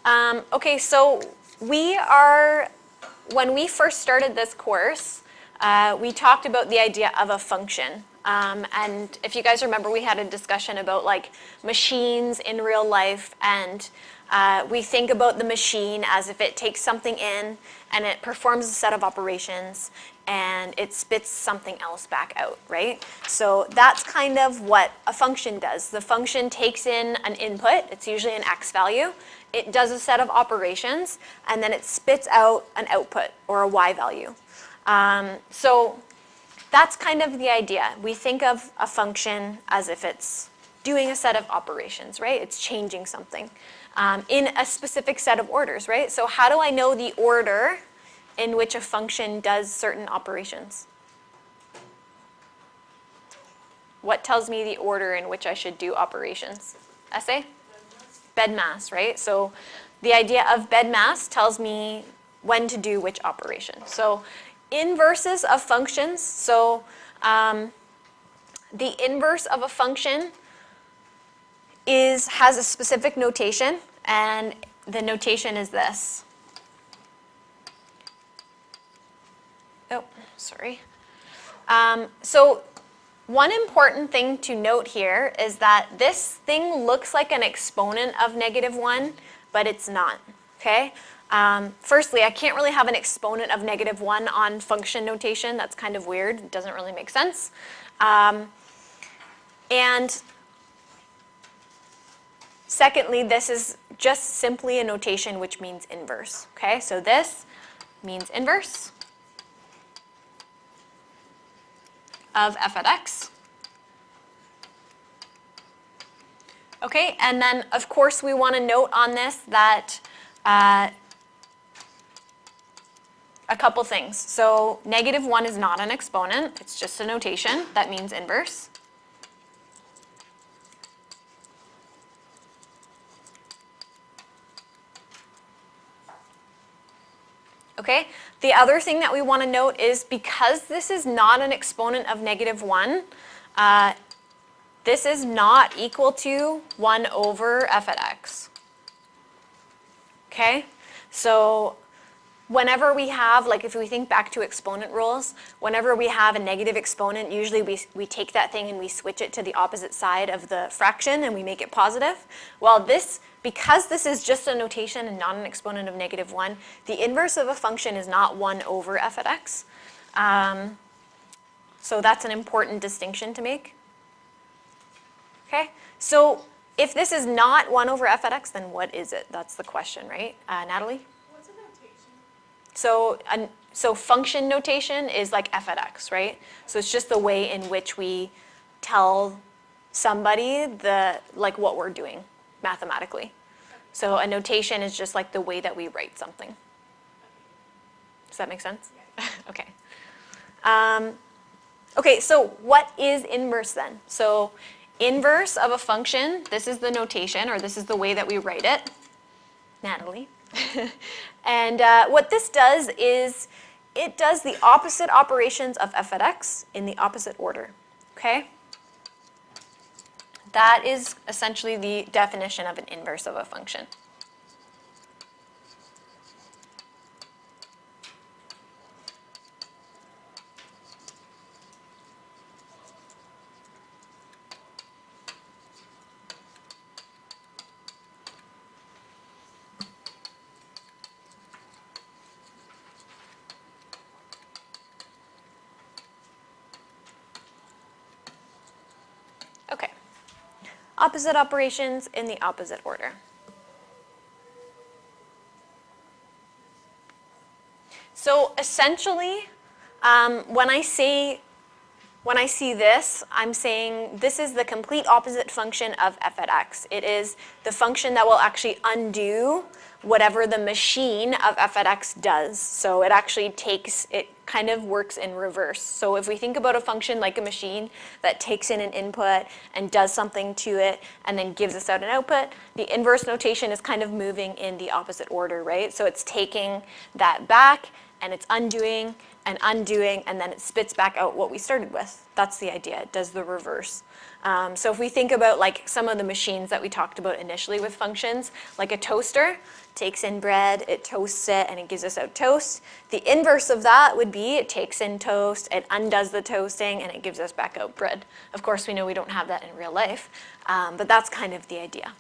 Okay, so when we first started this course, we talked about the idea of a function. And if you guys remember, we had a discussion about like machines in real life, and we think about the machine as if it takes something in and it performs a set of operations and it spits something else back out, right? So that's kind of what a function does. The function takes in an input, it's usually an x value, it does a set of operations, and then it spits out an output or a y value. So that's kind of the idea. We think of a function as if it's doing a set of operations, right? It's changing something in a specific set of orders, right? So how do I know the order in which a function does certain operations? What tells me the order in which I should do operations? Essay? Bed mass, right? So the idea of bed mass tells me when to do which operation. So inverses of functions. So the inverse of a function has a specific notation, and the notation is this. Oh, sorry. So one important thing to note here is that this thing looks like an exponent of -1, but it's not, okay? Firstly, I can't really have an exponent of -1 on function notation. That's kind of weird. It doesn't really make sense. And secondly, this is just simply a notation which means inverse, okay? So this means inverse of f at x. Okay, and then of course we want to note on this that a couple things. So -1 is not an exponent, it's just a notation that means inverse. Okay, the other thing that we want to note is because this is not an exponent of -1, this is not equal to 1 over f at x. Okay, so whenever we have, like if we think back to exponent rules, whenever we have a negative exponent, usually we take that thing and we switch it to the opposite side of the fraction and we make it positive. Well, because this is just a notation and not an exponent of -1, the inverse of a function is not 1 over f at x. So that's an important distinction to make. Okay, so if this is not 1 over f at x, then what is it? That's the question, right? Natalie? What's a notation? So function notation is like f at x, right? So it's just the way in which we tell somebody like what we're doing mathematically. So a notation is just like the way that we write something. Does that make sense? Yeah. Okay. Okay, so what is inverse then? So inverse of a function, this is the notation, or this is the way that we write it. Natalie. And what this does is it does the opposite operations of f at x in the opposite order, okay? That is essentially the definition of an inverse of a function. Okay. Opposite operations in the opposite order. So essentially, when I see this, I'm saying this is the complete opposite function of f at x. It is the function that will actually undo whatever the machine of f at x does. So it actually kind of works in reverse. So if we think about a function like a machine that takes in an input and does something to it and then gives us out an output, the inverse notation is kind of moving in the opposite order, right? So it's taking that back and it's undoing and undoing, and then it spits back out what we started with. That's the idea. It does the reverse. So if we think about like some of the machines that we talked about initially with functions, like a toaster takes in bread, it toasts it, and it gives us out toast. The inverse of that would be it takes in toast, it undoes the toasting, and it gives us back out bread. Of course, we know we don't have that in real life, but that's kind of the idea.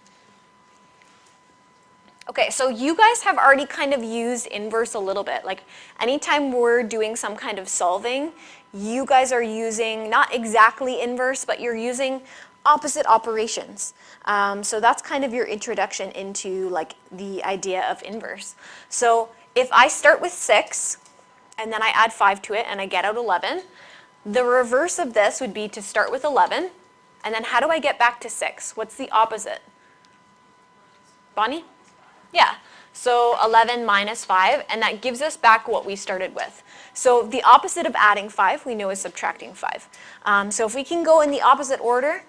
Okay, so you guys have already kind of used inverse a little bit. Like anytime we're doing some kind of solving, you guys are using not exactly inverse, but you're using opposite operations. So that's kind of your introduction into like the idea of inverse. So if I start with 6 and then I add 5 to it and I get out 11, the reverse of this would be to start with 11 and then how do I get back to 6? What's the opposite? Bonnie? Yeah, so 11 minus 5, and that gives us back what we started with. So the opposite of adding 5 we know is subtracting 5. So if we can go in the opposite order,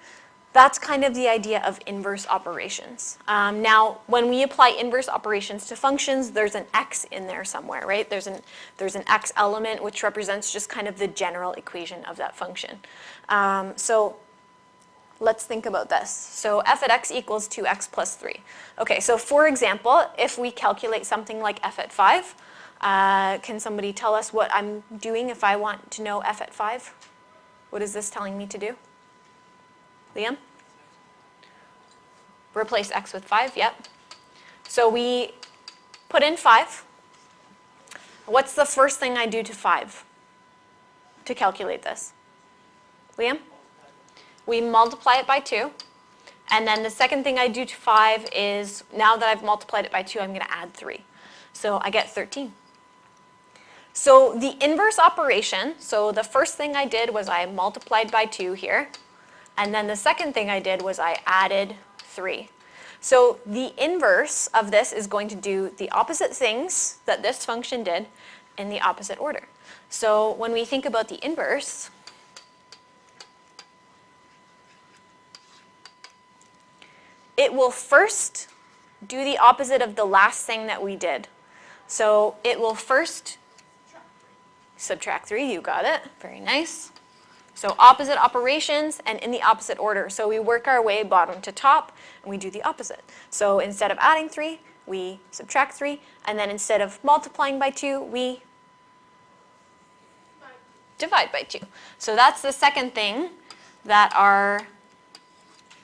that's kind of the idea of inverse operations. Now, when we apply inverse operations to functions, there's an x in there somewhere, right? There's an x element which represents just kind of the general equation of that function. So let's think about this. So f at x equals 2x plus 3. Okay, so for example, if we calculate something like f at 5, can somebody tell us what I'm doing if I want to know f at 5? What is this telling me to do? Liam? Replace x with 5, yep. So we put in 5. What's the first thing I do to 5 to calculate this? Liam? We multiply it by 2. And then the second thing I do to 5 is, now that I've multiplied it by 2, I'm going to add 3. So I get 13. So the inverse operation, so the first thing I did was I multiplied by 2 here. And then the second thing I did was I added 3. So the inverse of this is going to do the opposite things that this function did in the opposite order. So when we think about the inverse, it will first do the opposite of the last thing that we did. So it will first subtract 3, you got it, very nice. So opposite operations and in the opposite order. So we work our way bottom to top and we do the opposite. So instead of adding 3, we subtract 3, and then instead of multiplying by 2, we divide by 2. So that's the second thing that our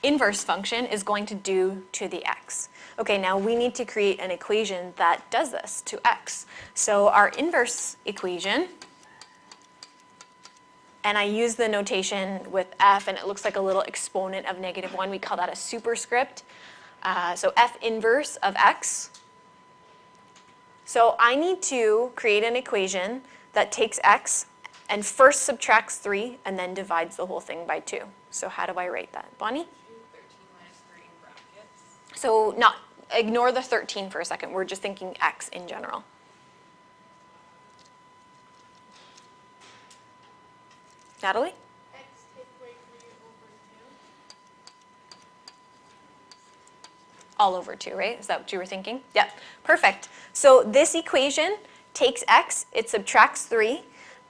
inverse function is going to do to the x. Okay, now we need to create an equation that does this to x. So our inverse equation, and I use the notation with f, and it looks like a little exponent of -1. We call that a superscript. So f inverse of x. So I need to create an equation that takes x and first subtracts 3 and then divides the whole thing by 2. So how do I write that? Bonnie? 13 minus 3 in brackets. So ignore the 13 for a second. We're just thinking x in general. Natalie? X take away 3 over 2. All over 2, right? Is that what you were thinking? Yeah, perfect. So this equation takes x, it subtracts 3,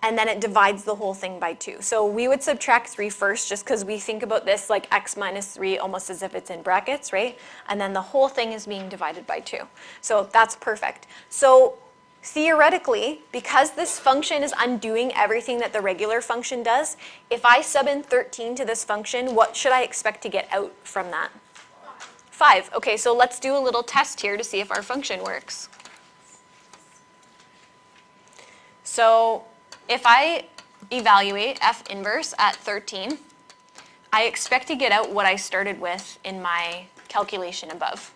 and then it divides the whole thing by 2. So we would subtract 3 first just because we think about this like x minus 3 almost as if it's in brackets, right? And then the whole thing is being divided by 2. So that's perfect. So theoretically, because this function is undoing everything that the regular function does, if I sub in 13 to this function, what should I expect to get out from that? 5. Okay, so let's do a little test here to see if our function works. So if I evaluate f inverse at 13, I expect to get out what I started with in my calculation above.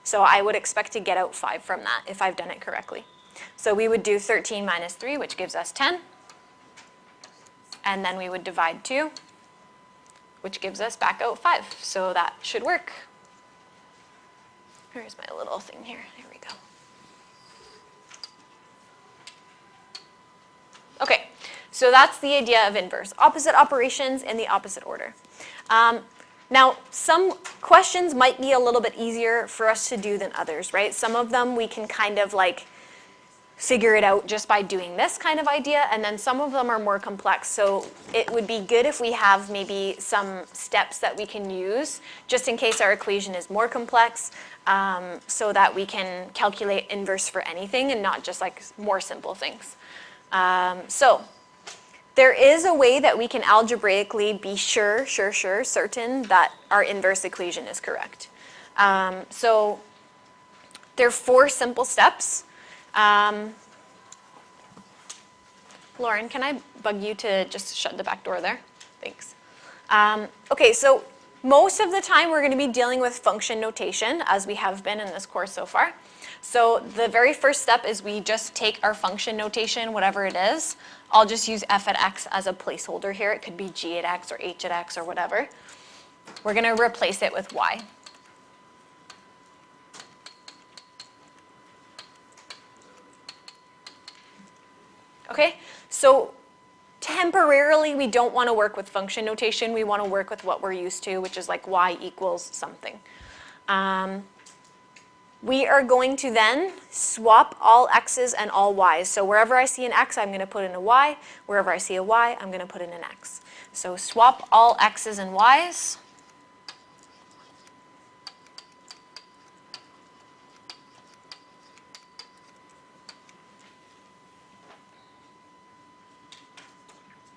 So I would expect to get out 5 from that if I've done it correctly. So we would do 13 minus 3, which gives us 10. And then we would divide 2, which gives us back out 5. So that should work. Here's my little thing here. There we go. Okay, so that's the idea of inverse. Opposite operations in the opposite order. Now, some questions might be a little bit easier for us to do than others, right? Some of them we can kind of like figure it out just by doing this kind of idea, and then some of them are more complex. So it would be good if we have maybe some steps that we can use just in case our equation is more complex, so that we can calculate inverse for anything and not just like more simple things. So there is a way that we can algebraically be certain that our inverse equation is correct. So there are 4 simple steps. Lauren, can I bug you to just shut the back door there? Thanks. Okay, so most of the time we're going to be dealing with function notation, as we have been in this course so far. So the very first step is we just take our function notation, whatever it is. I'll just use f at x as a placeholder here. It could be g at x or h at x or whatever. We're going to replace it with y. Okay, so temporarily we don't want to work with function notation. We want to work with what we're used to, which is like y equals something. We are going to then swap all x's and all y's. So wherever I see an x, I'm going to put in a y. Wherever I see a y, I'm going to put in an x. So swap all x's and y's.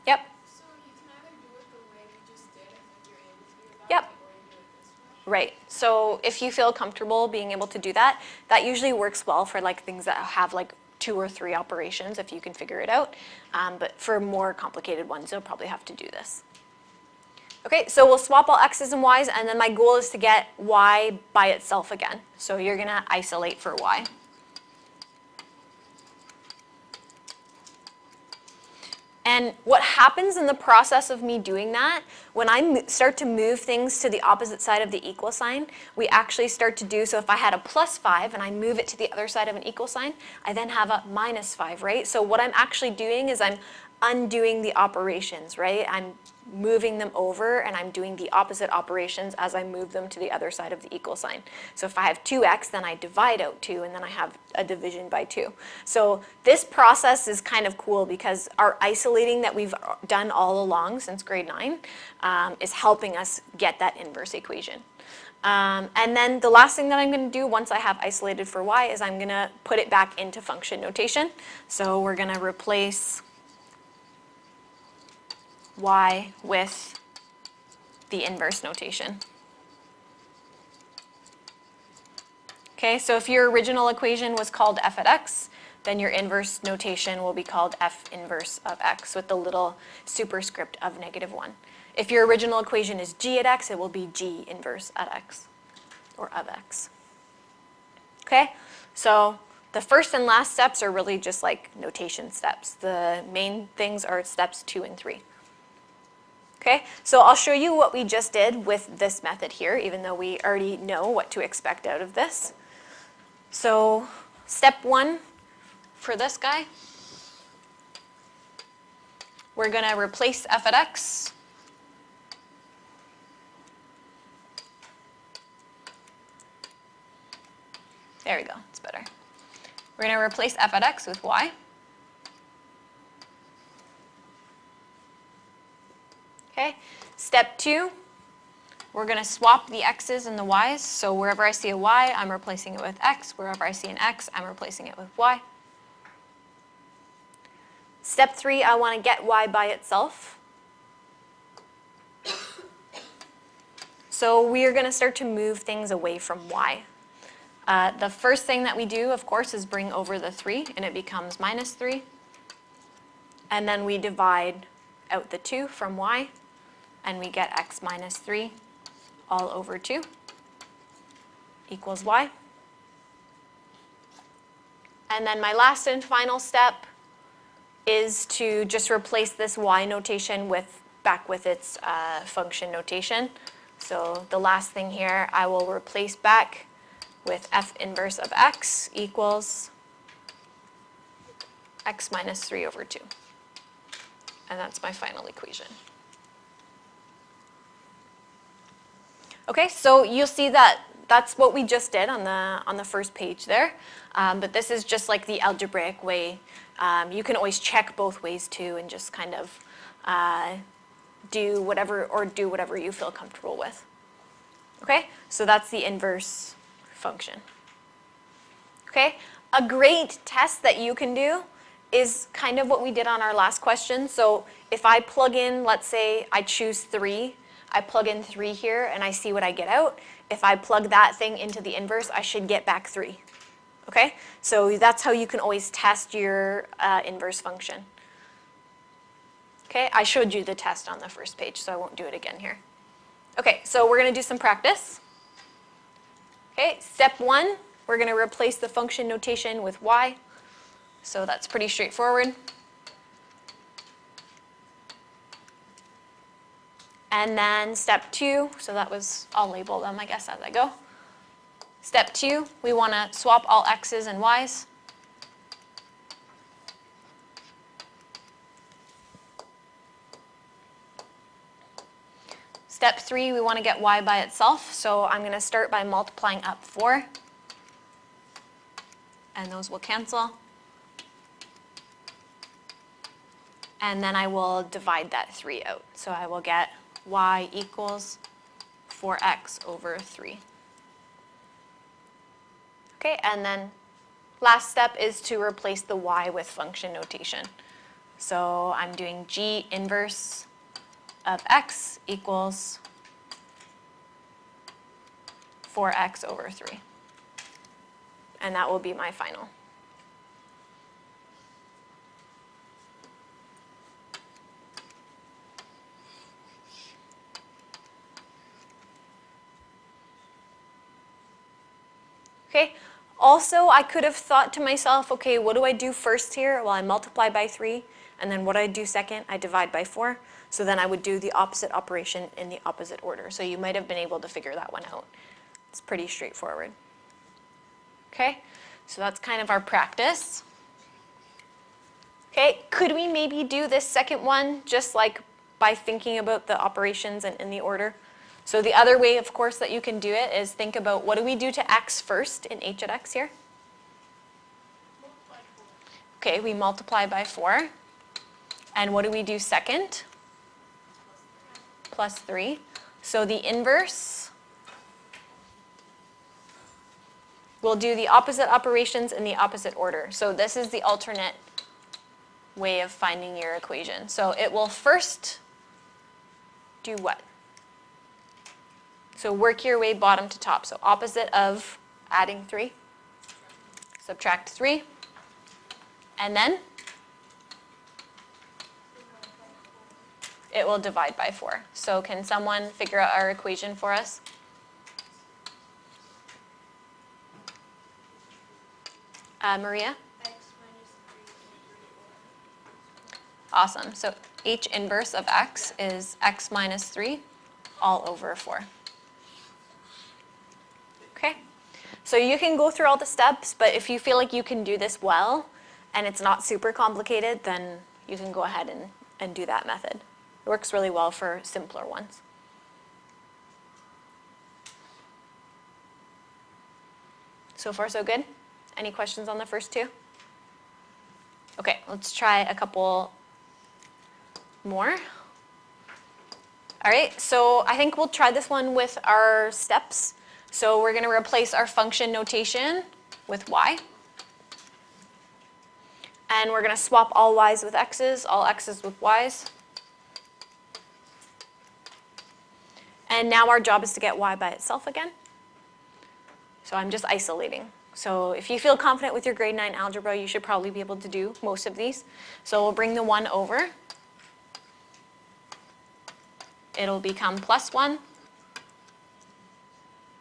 Yep. So you can either do it the way you just did if you're able to do it that Yep. way, or you do it this way. Right. So if you feel comfortable being able to do that, that usually works well for like things that have like 2 or 3 operations if you can figure it out. But for more complicated ones, you'll probably have to do this. Okay, so we'll swap all x's and y's, and then my goal is to get y by itself again. So you're going to isolate for y. And what happens in the process of me doing that, when I start to move things to the opposite side of the equal sign, we actually start to do, so if I had a +5 and I move it to the other side of an equal sign, I then have a -5, right? So what I'm actually doing is I'm undoing the operations, right? I'm moving them over and I'm doing the opposite operations as I move them to the other side of the equal sign. So if I have 2x, then I divide out 2 and then I have a division by 2. So this process is kind of cool because our isolating that we've done all along since grade 9 is helping us get that inverse equation. And then the last thing that I'm going to do once I have isolated for y is I'm going to put it back into function notation. So we're going to replace y with the inverse notation. Okay, so if your original equation was called f at x, then your inverse notation will be called f inverse of x with the little superscript of -1. If your original equation is g at x, it will be g inverse at x, or of x. Okay, so the first and last steps are really just like notation steps. The main things are steps 2 and 3. Okay, so I'll show you what we just did with this method here, even though we already know what to expect out of this. So step 1 for this guy, we're going to replace f at x. There we go, it's better. We're going to replace f at x with y. Okay, step 2, we're going to swap the x's and the y's. So wherever I see a y, I'm replacing it with x. Wherever I see an x, I'm replacing it with y. Step 3, I want to get y by itself. So we are going to start to move things away from y. The first thing that we do, of course, is bring over the 3, and it becomes -3. And then we divide out the 2 from y, and we get x minus 3 all over 2 equals y. And then my last and final step is to just replace this y notation back with its function notation. So the last thing here, I will replace back with f inverse of x equals x minus 3 over 2. And that's my final equation. Okay, so you'll see that that's what we just did on the first page there. But this is just like the algebraic way. You can always check both ways too and just kind of do whatever you feel comfortable with. Okay, so that's the inverse function. Okay, a great test that you can do is kind of what we did on our last question. So if I plug in, let's say I choose 3, I plug in 3 here and I see what I get out. If I plug that thing into the inverse, I should get back 3. Okay, so that's how you can always test your inverse function. Okay, I showed you the test on the first page, so I won't do it again here. Okay, so we're going to do some practice. Okay, step 1, we're going to replace the function notation with y. So that's pretty straightforward. And then step 2, so that was, I'll label them, I guess, as I go. Step 2, we want to swap all x's and y's. Step 3, we want to get y by itself, so I'm going to start by multiplying up 4, and those will cancel. And then I will divide that 3 out, so I will get y equals 4x over 3. Okay, and then last step is to replace the y with function notation. So I'm doing g inverse of x equals 4x over 3. And that will be my final. Okay, also I could have thought to myself, okay, what do I do first here? Well, I multiply by 3, and then what do I do second? I divide by 4. So then I would do the opposite operation in the opposite order. So you might have been able to figure that one out. It's pretty straightforward. Okay, so that's kind of our practice. Okay, could we maybe do this second one just like by thinking about the operations and in the order? So the other way, of course, that you can do it is think about what do we do to x first in h at x here? Okay, we multiply by 4. And what do we do second? Plus 3. So the inverse, we'll do the opposite operations in the opposite order. So this is the alternate way of finding your equation. So it will first do what? So work your way bottom to top. So opposite of adding 3, subtract 3, and then it will divide by 4. So can someone figure out our equation for us? Maria? X minus 3 Awesome. So h inverse of x is x minus 3 all over 4. Okay? So you can go through all the steps, but if you feel like you can do this well and it's not super complicated, then you can go ahead and do that method. It works really well for simpler ones. So far, so good? Any questions on the first two? Okay, let's try a couple more. All right, so I think we'll try this one with our steps. So we're going to replace our function notation with y. And we're going to swap all y's with x's, all x's with y's. And now our job is to get y by itself again. So I'm just isolating. So if you feel confident with your grade 9 algebra, you should probably be able to do most of these. So we'll bring the 1 over. It'll become plus 1.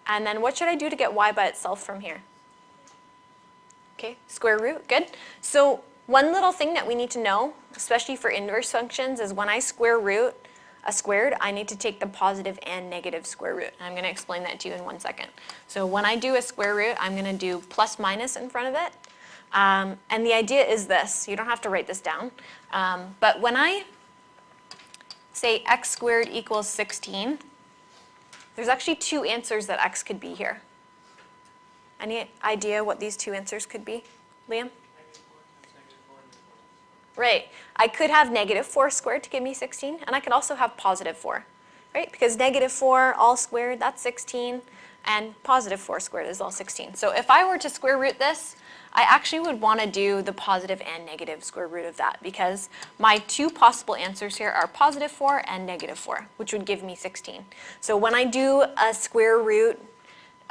And then what should I do to get y by itself from here? Okay, square root, good. So one little thing that we need to know, especially for inverse functions, is when I square root a squared, I need to take the positive and negative square root. And I'm going to explain that to you in 1 second. So when I do a square root, I'm going to do plus minus in front of it. And the idea is this. You don't have to write this down. But when I say x squared equals 16, there's actually two answers that x could be here. Any idea what these two answers could be, Liam? Right. I could have negative 4 squared to give me 16, and I could also have positive 4, right? Because negative 4 all squared, that's 16, and positive 4 squared is all 16. So if I were to square root this, I actually would want to do the positive and negative square root of that, because my two possible answers here are positive 4 and negative 4, which would give me 16. So when I do a square root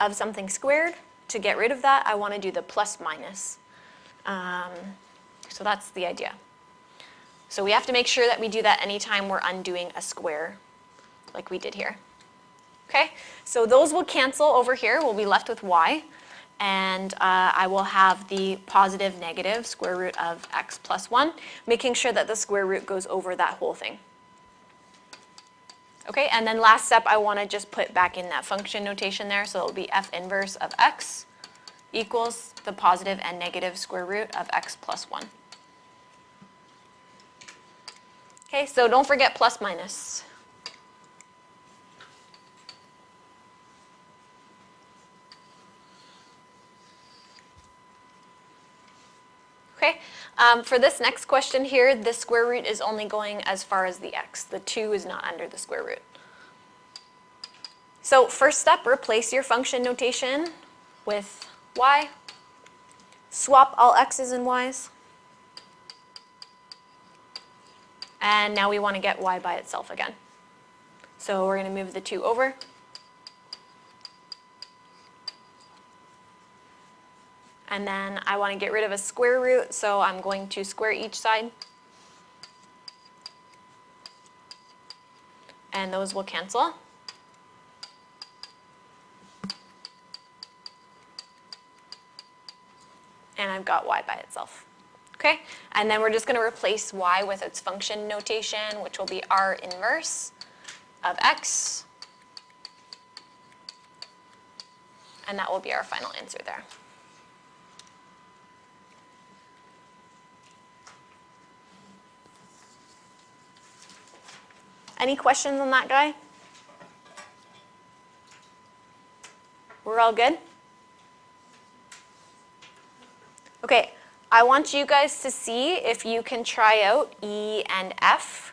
of something squared, to get rid of that, I want to do the plus minus. So that's the idea. So we have to make sure that we do that anytime we're undoing a square, like we did here. Okay, so those will cancel over here. We'll be left with y, and I will have the positive negative square root of x plus 1, making sure that the square root goes over that whole thing. Okay, and then last step, I want to just put back in that function notation there, so it will be f inverse of x equals the positive and negative square root of x plus 1. Okay, so don't forget plus minus. Okay, for this next question here, the square root is only going as far as the x. The 2 is not under the square root. So first step, replace your function notation with y. Swap all x's and y's. And now we want to get y by itself again. So we're going to move the 2 over. And then I want to get rid of a square root, so I'm going to square each side. And those will cancel. And I've got y by itself. Okay, and then we're just going to replace y with its function notation, which will be r inverse of x. And that will be our final answer there. Any questions on that guy? We're all good? Okay. I want you guys to see if you can try out E and F.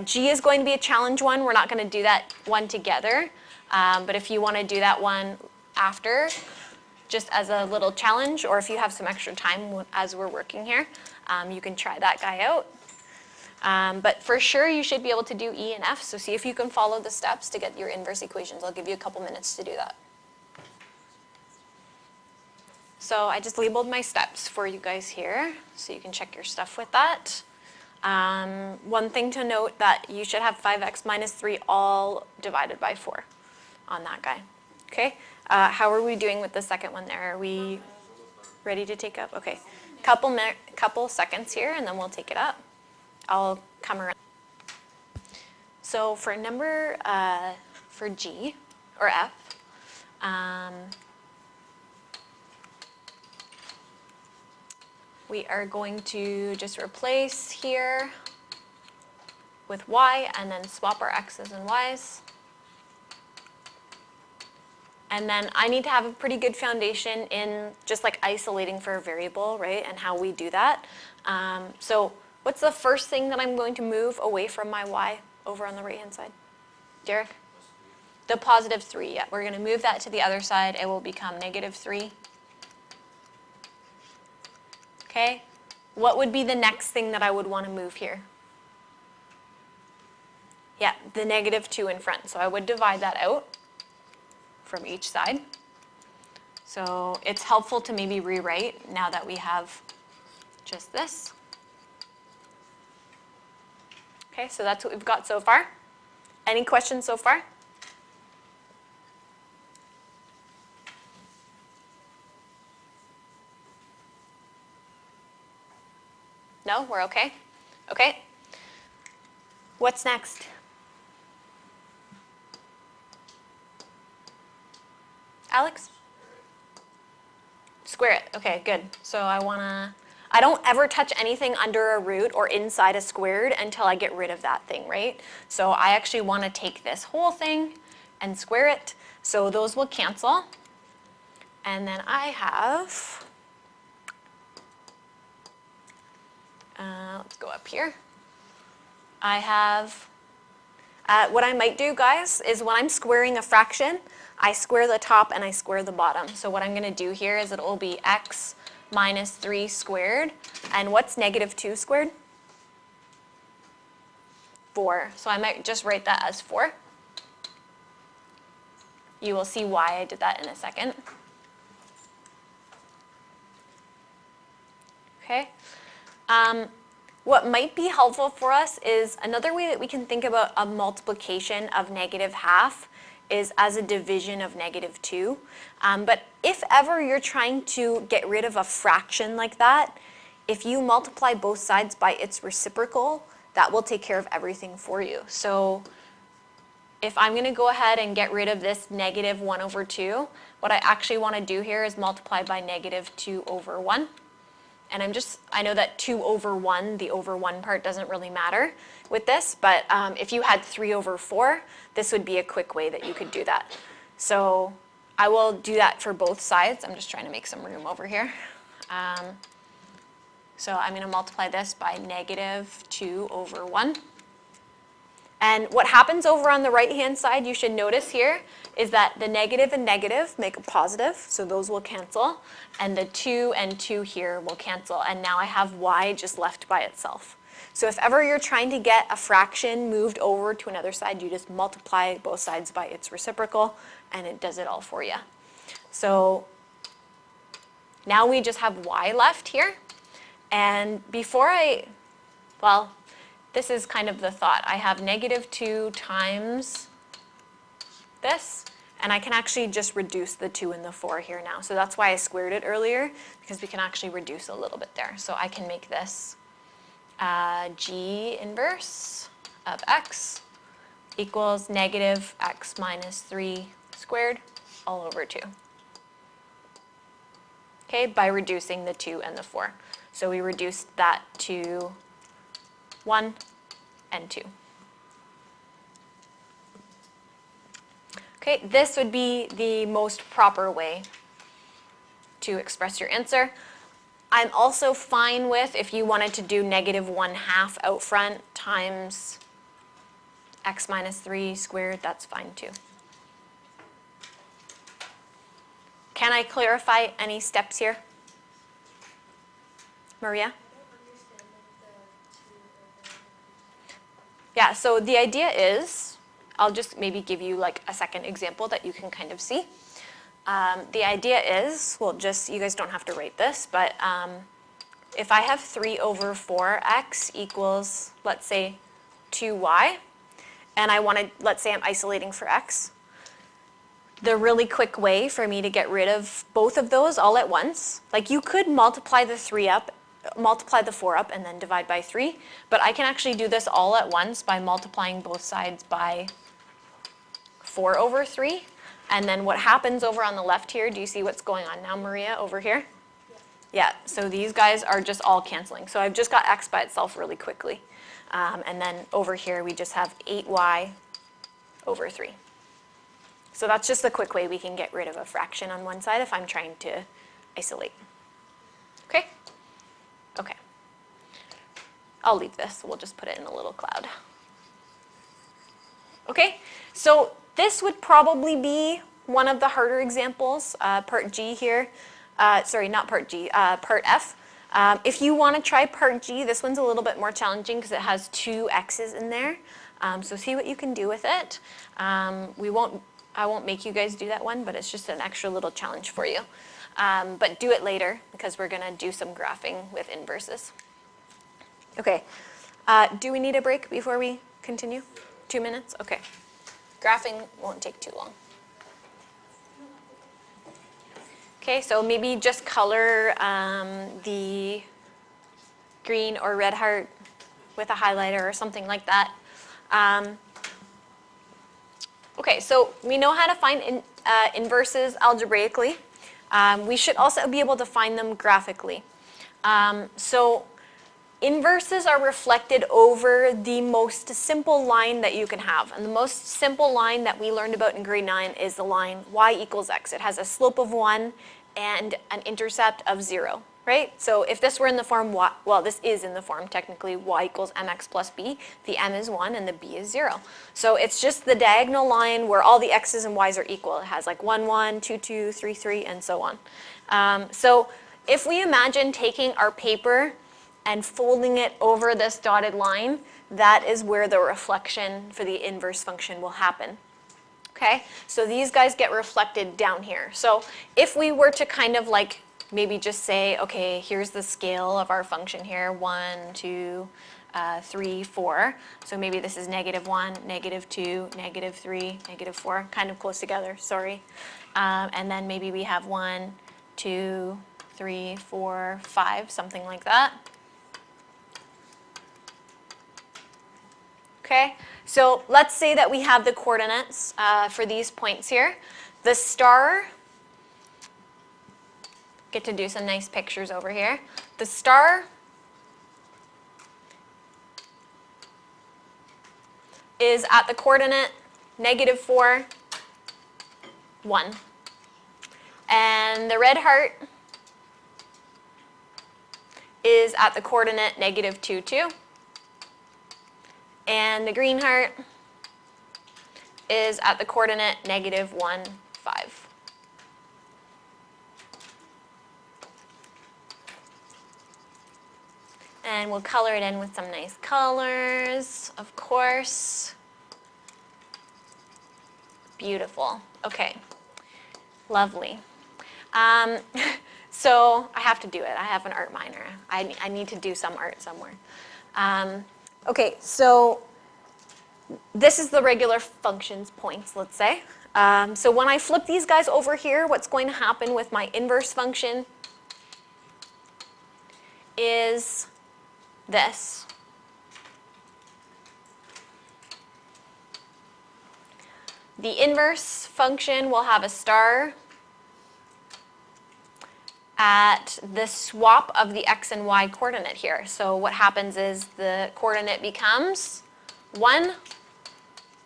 G is going to be a challenge one. We're not going to do that one together. But if you want to do that one after, just as a little challenge, or if you have some extra time as we're working here, you can try that guy out. But for sure, you should be able to do E and F. So see if you can follow the steps to get your inverse equations. I'll give you a couple minutes to do that. So I just labeled my steps for you guys here, so you can check your stuff with that. One thing to note that you should have 5x minus 3 all divided by 4 on that guy. Okay, how are we doing with the second one there? Are we ready to take up? Okay, couple seconds here, and then we'll take it up. I'll come around. So for number, for G, or F, we are going to just replace here with y and then swap our x's and y's. And then I need to have a pretty good foundation in just like isolating for a variable, right, and how we do that. So what's the first thing that I'm going to move away from my y over on the right-hand side? Derek? The positive 3, yeah. We're going to move that to the other side. It will become negative 3. Okay, what would be the next thing that I would want to move here? Yeah, the negative 2 in front. So I would divide that out from each side. So it's helpful to maybe rewrite now that we have just this. Okay, so that's what we've got so far. Any questions so far? No, we're okay? Okay. What's next? Alex? Square it. Okay, good. So I don't ever touch anything under a root or inside a squared until I get rid of that thing, right? So I actually want to take this whole thing and square it. So those will cancel. And then I have, let's go up here. I have, what I might do, guys, is when I'm squaring a fraction, I square the top and I square the bottom. So what I'm going to do here is it will be x minus 3 squared. And what's negative 2 squared? 4. So I might just write that as 4. You will see why I did that in a second. Okay. What might be helpful for us is another way that we can think about a multiplication of negative half is as a division of negative 2. But if ever you're trying to get rid of a fraction like that, if you multiply both sides by its reciprocal, that will take care of everything for you. So if I'm going to go ahead and get rid of this negative 1 over 2, what I actually want to do here is multiply by negative 2 over 1. And I know that 2 over 1, the over 1 part doesn't really matter with this, but if you had 3 over 4, this would be a quick way that you could do that. So I will do that for both sides. I'm just trying to make some room over here. So I'm going to multiply this by negative 2 over 1. And what happens over on the right-hand side, you should notice here, is that the negative and negative make a positive, so those will cancel. And the 2 and 2 here will cancel. And now I have y just left by itself. So if ever you're trying to get a fraction moved over to another side, you just multiply both sides by its reciprocal, and it does it all for you. So now we just have y left here. And well, this is kind of the thought. I have negative 2 times this, and I can actually just reduce the 2 and the 4 here now. So that's why I squared it earlier, because we can actually reduce a little bit there. So I can make this g inverse of x equals negative x minus 3 squared all over 2. Okay, by reducing the 2 and the 4. So we reduced that to 1 and 2. Okay, this would be the most proper way to express your answer. I'm also fine with if you wanted to do negative 1/2 out front times x minus 3 squared, that's fine too. Can I clarify any steps here? Maria? Yeah, so the idea is, I'll just maybe give you like a second example that you can kind of see. The idea is, well, just, you guys don't have to write this, but if I have 3 over 4x equals, let's say, 2y, and I wanted, let's say I'm isolating for x, the really quick way for me to get rid of both of those all at once, like you could multiply the 4 up and then divide by 3, but I can actually do this all at once by multiplying both sides by 4 over 3. And then what happens over on the left here, do you see what's going on now, Maria, over here? Yeah, so these guys are just all canceling. So I've just got x by itself really quickly. And then over here we just have 8y over 3. So that's just the quick way we can get rid of a fraction on one side if I'm trying to isolate. Okay? Okay. I'll leave this. We'll just put it in a little cloud. Okay, so this would probably be one of the harder examples, part G here. Sorry, not part G, part F. If you want to try part G, this one's a little bit more challenging because it has 2 x's in there. So see what you can do with it. I won't make you guys do that one, but it's just an extra little challenge for you. But do it later because we're going to do some graphing with inverses. Okay, do we need a break before we continue? 2 minutes? Okay. Graphing won't take too long. Okay, so maybe just color the green or red heart with a highlighter or something like that. Okay, so we know how to find inverses algebraically. We should also be able to find them graphically. So Inverses are reflected over the most simple line that you can have. And the most simple line that we learned about in grade 9 is the line y equals x. It has a slope of 1 and an intercept of 0, right? So if this were in the form y, well, this is in the form technically y equals mx plus b, the m is 1 and the b is 0. So it's just the diagonal line where all the x's and y's are equal. It has like 1, 1, 2, 2, 3, 3, and so on. So if we imagine taking our paper and folding it over this dotted line, that is where the reflection for the inverse function will happen. Okay, so these guys get reflected down here. So if we were to kind of like maybe just say, okay, here's the scale of our function here, 1, 2, 3, 4. So maybe this is -1, -2, -3, -4, kind of close together, sorry. And then maybe we have 1, 2, 3, 4, 5, something like that. Okay, so let's say that we have the coordinates for these points here. The star, get to do some nice pictures over here. The star is at the coordinate -4, 1. And the red heart is at the coordinate -2, 2. And the green heart is at the coordinate -1, 5. And we'll color it in with some nice colors, of course. Beautiful. Okay. Lovely. So I have to do it. I have an art minor. I need to do some art somewhere. Okay, so this is the regular functions points, let's say. So when I flip these guys over here, what's going to happen with my inverse function is this. The inverse function will have a star at the swap of the x and y coordinate here. So what happens is the coordinate becomes 1,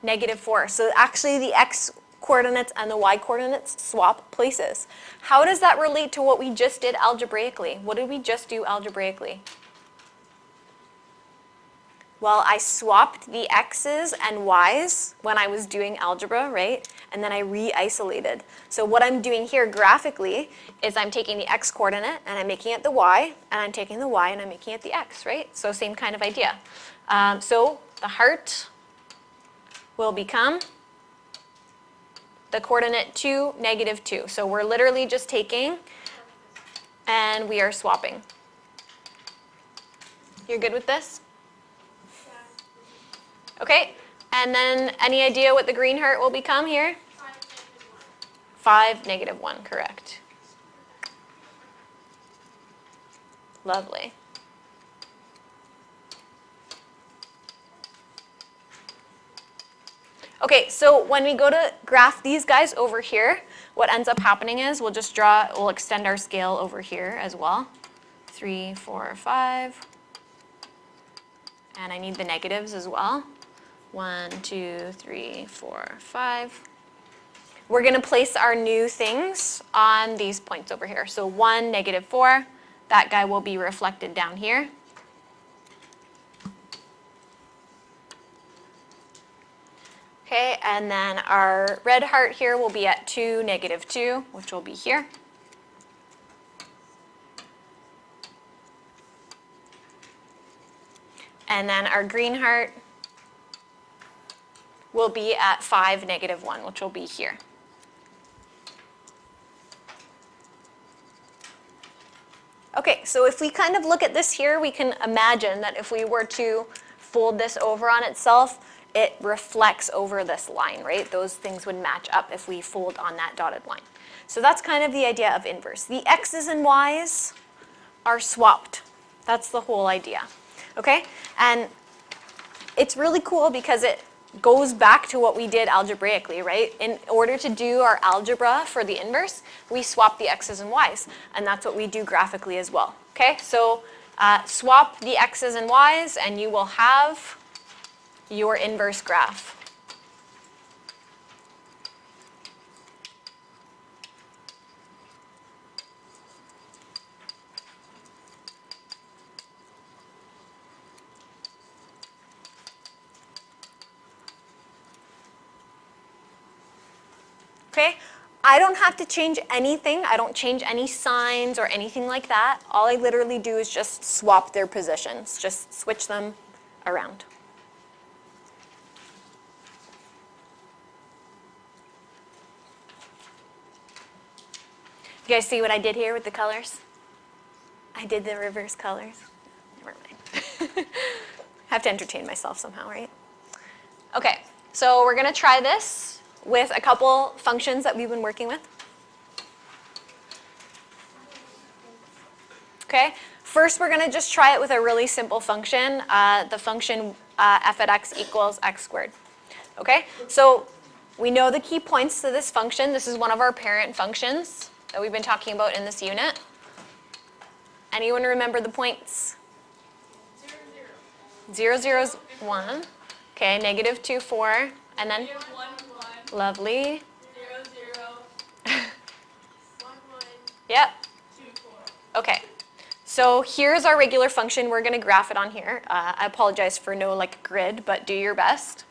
-4. So actually the x coordinates and the y coordinates swap places. How does that relate to what we just did algebraically? What did we just do algebraically? Well, I swapped the x's and y's when I was doing algebra, right? And then I re-isolated. So what I'm doing here graphically is I'm taking the x coordinate and I'm making it the y, and I'm taking the y and I'm making it the x, right? So same kind of idea. So the heart will become the coordinate 2, -2. So we're literally just taking and we are swapping. You're good with this? Okay, and then any idea what the green heart will become here? 5, -1, correct. Lovely. Okay, so when we go to graph these guys over here, what ends up happening is we'll extend our scale over here as well. 3, 4, 5. And I need the negatives as well. 1, 2, 3, 4, 5. We're going to place our new things on these points over here. So 1, -4, that guy will be reflected down here. Okay, and then our red heart here will be at 2, -2, which will be here. And then our green heart will be at 5, -1, which will be here. Okay, so if we kind of look at this here, we can imagine that if we were to fold this over on itself, it reflects over this line, right? Those things would match up if we fold on that dotted line. So that's kind of the idea of inverse. The x's and y's are swapped. That's the whole idea, okay? And it's really cool because it goes back to what we did algebraically, right? In order to do our algebra for the inverse, we swap the x's and y's, and that's what we do graphically as well, okay? So Swap the x's and y's, and you will have your inverse graph. Okay, I don't have to change anything. I don't change any signs or anything like that. All I literally do is just swap their positions, just switch them around. You guys see what I did here with the colors? I did the reverse colors. Never mind. Have to entertain myself somehow, right? Okay, so we're going to try this with a couple functions that we've been working with. Okay, first we're going to just try it with a really simple function, the function f at x equals x squared. Okay, so we know the key points to this function. This is one of our parent functions that we've been talking about in this unit. Anyone remember the points? 0, 0 is 1. Okay, negative 2, 4, and then? 1, 1. Lovely. 0, 0. 1, 1. Yep. 2, 4. Okay. So here's our regular function. We're going to graph it on here. I apologize for no grid, but do your best.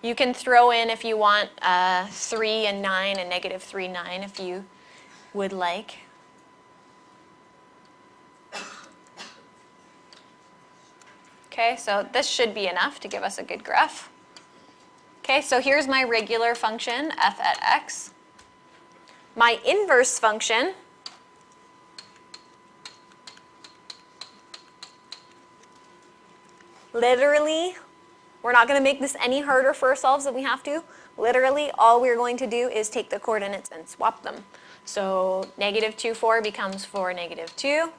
You can throw in, if you want, 3 and 9 and negative 3, 9 if you would like. Okay, so this should be enough to give us a good graph. Okay, so here's my regular function, f at x. My inverse function, literally, we're not going to make this any harder for ourselves than we have to. Literally, all we're going to do is take the coordinates and swap them. So negative 2, 4 becomes 4, negative 2,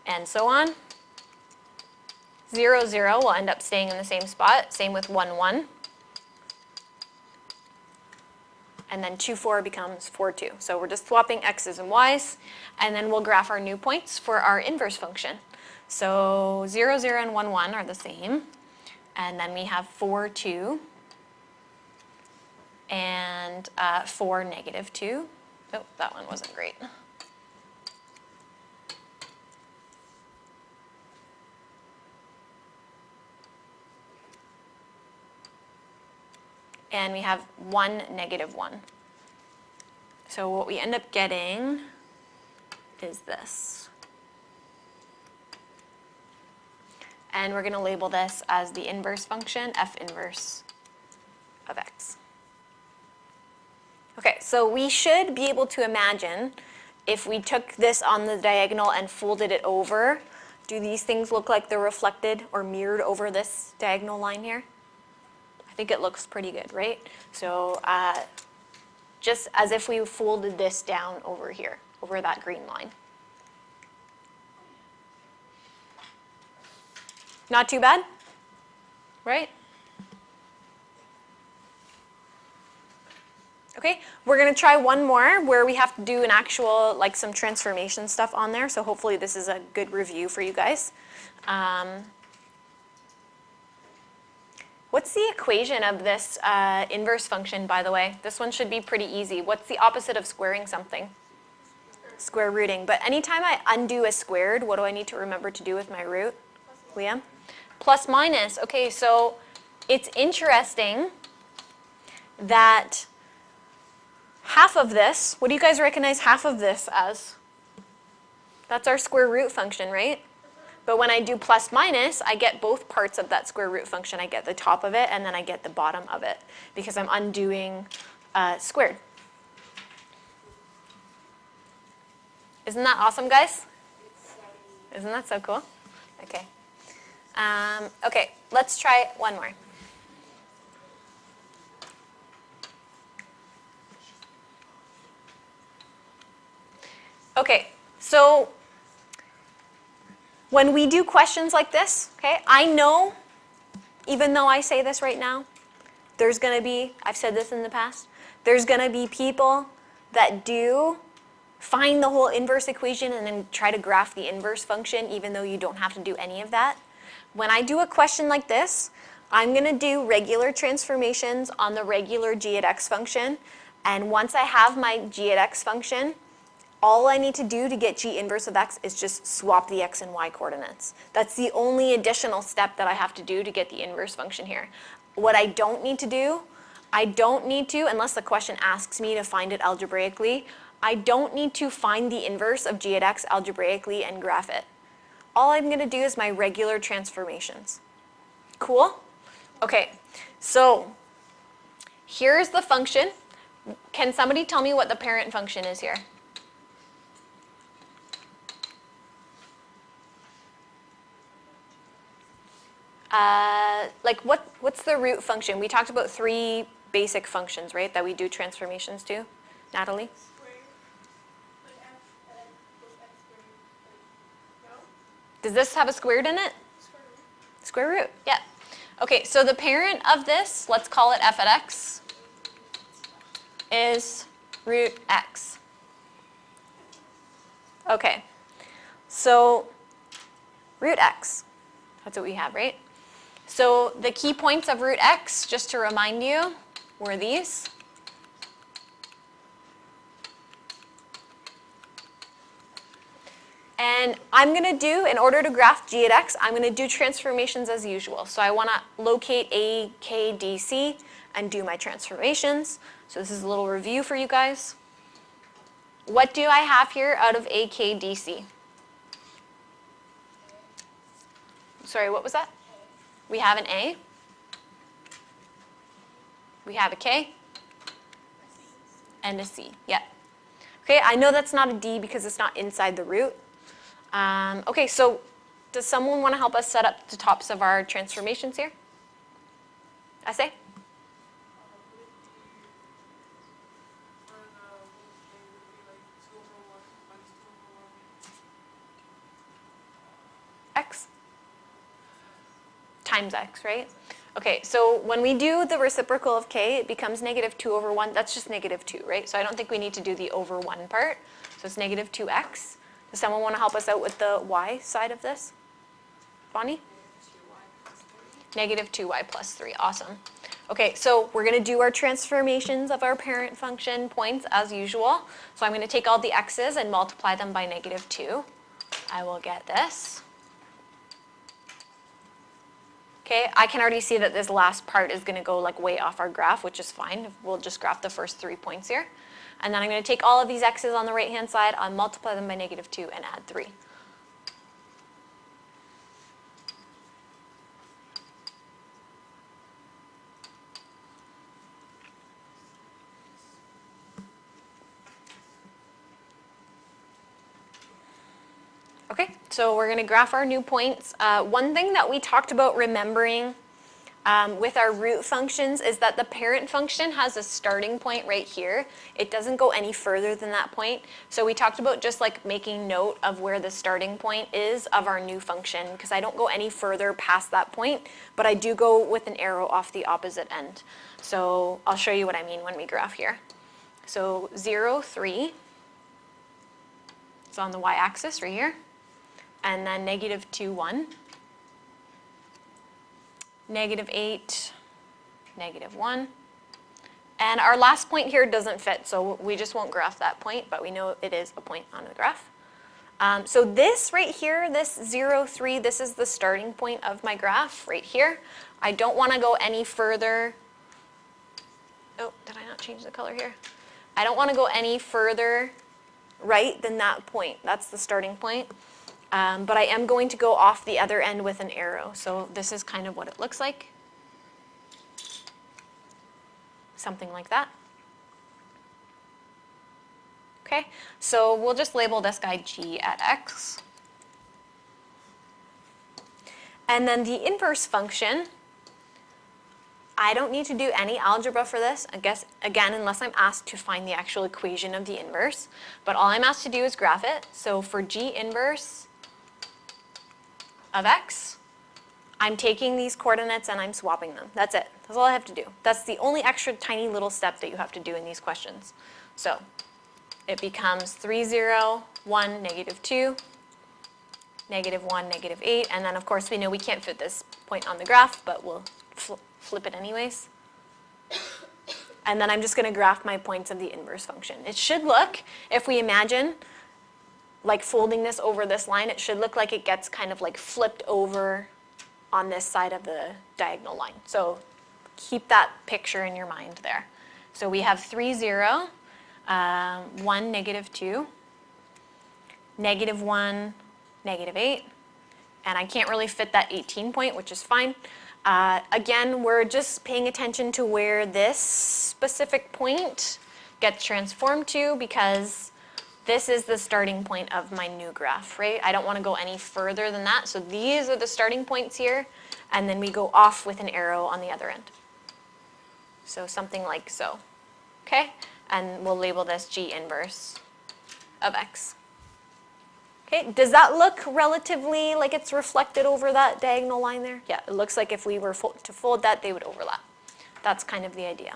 and so on. 0, 0 will end up staying in the same spot. Same with 1, 1. And then 2, 4 becomes 4, 2. So we're just swapping x's and y's, and then we'll graph our new points for our inverse function. So 0, 0 and 1, 1 are the same. And then we have 4, 2, and 4, negative 2. Oh, that one wasn't great. And we have 1, negative 1. So what we end up getting is this. And we're going to label this as the inverse function, f inverse of x. Okay, so we should be able to imagine if we took this on the diagonal and folded it over, do these things look like they're reflected or mirrored over this diagonal line here? I think it looks pretty good, right? So just as if we folded this down over here, over that green line. Not too bad, right? Okay, we're going to try one more where we have to do an actual, some transformation stuff on there. So hopefully this is a good review for you guys. What's the equation of this inverse function, by the way? This one should be pretty easy. What's the opposite of squaring something? Square rooting. But anytime I undo a squared, what do I need to remember to do with my root? Liam? Plus minus. Okay, so it's interesting that half of this, what do you guys recognize half of this as? That's our square root function, right? But when I do plus minus, I get both parts of that square root function. I get the top of it, and then I get the bottom of it, because I'm undoing squared. Isn't that awesome, guys? Isn't that so cool? Okay. Okay, let's try one more. Okay, so when we do questions like this, okay, I know, even though I say this right now, there's going to be, I've said this in the past, there's going to be people that do find the whole inverse equation and then try to graph the inverse function even though you don't have to do any of that. When I do a question like this, I'm going to do regular transformations on the regular g at x function. And once I have my g at x function, all I need to do to get g inverse of x is just swap the x and y coordinates. That's the only additional step that I have to do to get the inverse function here. What I don't need to do, I don't need to, unless the question asks me to find it algebraically, I don't need to find the inverse of g at x algebraically and graph it. All I'm going to do is my regular transformations. Cool? Okay, so here's the function. Can somebody tell me what the parent function is here? Like what's the root function? We talked about 3 basic functions, right, that we do transformations to. Natalie? Square. Like f and then plus x squared. Like, no? Does this have a squared in it? Square root. Square root, yeah. Okay, so the parent of this, let's call it f at x, is root x. Okay, so root x, that's what we have, right? So the key points of root x, just to remind you, were these. And I'm going to do, in order to graph g at x, I'm going to do transformations as usual. So I want to locate a, k, d, c, and do my transformations. So this is a little review for you guys. What do I have here out of a, k, d, c? Sorry, what was that? We have an a. We have a k. And a c, yeah. Okay, I know that's not a d because it's not inside the root. Okay, so does someone want to help us set up the tops of our transformations here? Essay? X? Times x, right? Okay, so when we do the reciprocal of k, it becomes negative 2 over 1. That's just negative 2, right? So I don't think we need to do the over 1 part. So it's negative 2x. Does someone want to help us out with the y side of this? Bonnie? Negative 2y plus 3. Awesome. Okay, so we're going to do our transformations of our parent function points as usual. So I'm going to take all the x's and multiply them by negative 2. I will get this. Okay, I can already see that this last part is going to go like way off our graph, which is fine. We'll just graph the first 3 points here. And then I'm going to take all of these x's on the right-hand side, I'll multiply them by negative 2 and add 3. Okay, so we're going to graph our new points. One thing that we talked about remembering with our root functions is that the parent function has a starting point right here. It doesn't go any further than that point. So we talked about just like making note of where the starting point is of our new function, because I don't go any further past that point, but I do go with an arrow off the opposite end. So I'll show you what I mean when we graph here. So 0, 3 is on the y-axis right here, and then negative 2, 1. Negative 8, negative 1. And our last point here doesn't fit, so we just won't graph that point, but we know it is a point on the graph. So this right here, this 0, 3, this is the starting point of my graph right here. I don't want to go any further. Oh, did I not change the color here? I don't want to go any further right than that point. That's the starting point. But I am going to go off the other end with an arrow. So this is kind of what it looks like. Something like that. Okay, so we'll just label this guy g at x. And then the inverse function, I don't need to do any algebra for this, I guess, again, unless I'm asked to find the actual equation of the inverse. But all I'm asked to do is graph it. So for g inverse of x, I'm taking these coordinates and I'm swapping them. That's it. That's all I have to do. That's the only extra tiny little step that you have to do in these questions. So it becomes 3, 0, 1, negative 2, negative 1, negative 8, and then of course we know we can't fit this point on the graph, but we'll flip it anyways. And then I'm just going to graph my points of the inverse function. It should look, if we imagine like folding this over this line, it should look like it gets kind of like flipped over on this side of the diagonal line. So keep that picture in your mind there. So we have 3, 0, 1, negative 2, negative 1, negative 8, and I can't really fit that 18 point, which is fine. Again, we're just paying attention to where this specific point gets transformed to, because this is the starting point of my new graph, right? I don't want to go any further than that. So these are the starting points here, and then we go off with an arrow on the other end. So something like so, okay? And we'll label this G inverse of X. Okay, does that look relatively like it's reflected over that diagonal line there? Yeah, it looks like if we were to fold that, they would overlap. That's kind of the idea.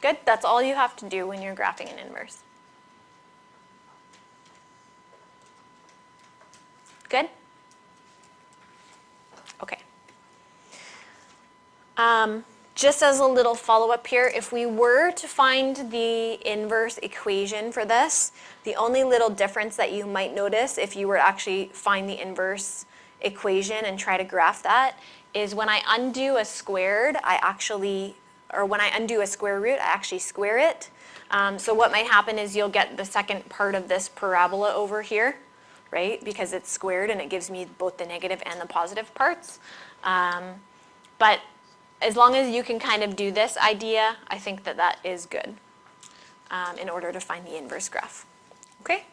Good, that's all you have to do when you're graphing an inverse. Good? Okay. Just as a little follow-up here, if we were to find the inverse equation for this, the only little difference that you might notice if you were to actually find the inverse equation and try to graph that is when I undo a squared, when I undo a square root, I actually square it. So what might happen is you'll get the second part of this parabola over here, right? Because it's squared and it gives me both the negative and the positive parts. But as long as you can kind of do this idea, I think that that is good in order to find the inverse graph. Okay?